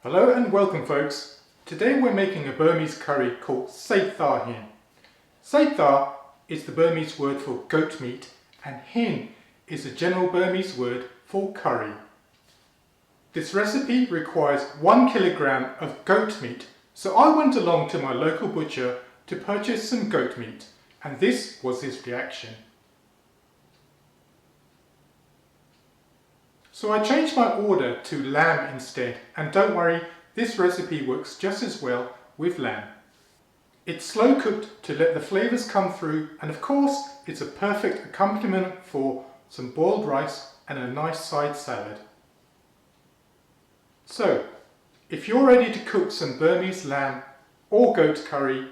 Hello and welcome folks. Today we're making a Burmese curry called Seik Thar Hin. Seik Thar is the Burmese word for goat meat and Hin is a general Burmese word for curry. This recipe requires 1 kilogram of goat meat, so I went along to my local butcher to purchase some goat meat, and this was his reaction. So I changed my order to lamb instead, and don't worry, this recipe works just as well with lamb. It's slow cooked to let the flavours come through, and of course it's a perfect accompaniment for some boiled rice and a nice side salad. So, if you're ready to cook some Burmese lamb or goat curry,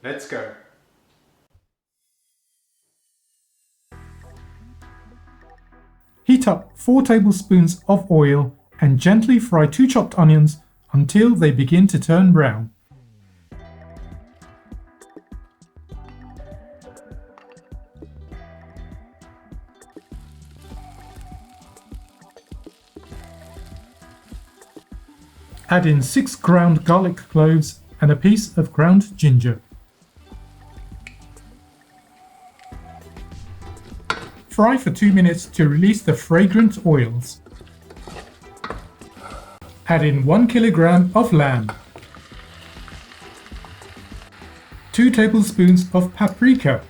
let's go. Heat up 4 tablespoons of oil and gently fry 2 chopped onions until they begin to turn brown. Add in 6 ground garlic cloves and a piece of ground ginger. Fry for 2 minutes to release the fragrant oils. Add in 1 kilogram of lamb, 2 tablespoons of paprika,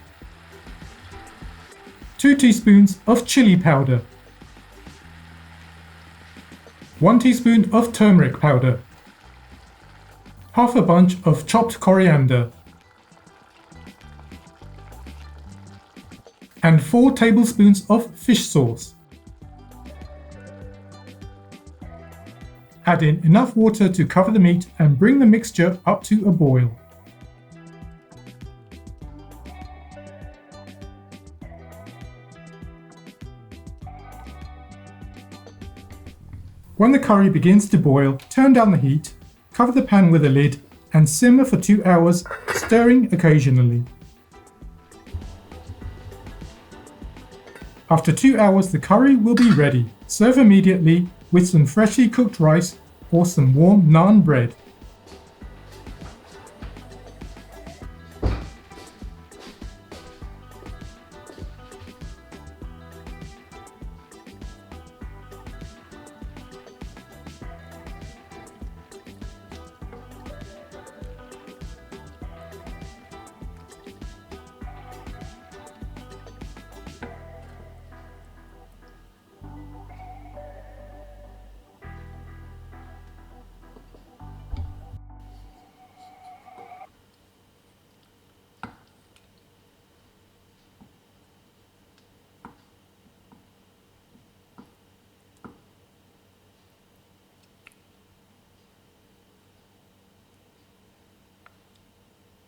2 teaspoons of chilli powder, 1 teaspoon of turmeric powder, half a bunch of chopped coriander, and 4 tablespoons of fish sauce. Add in enough water to cover the meat and bring the mixture up to a boil. When the curry begins to boil, turn down the heat, cover the pan with a lid and simmer for 2 hours, stirring occasionally. After 2 hours, the curry will be ready. Serve immediately with some freshly cooked rice or some warm naan bread.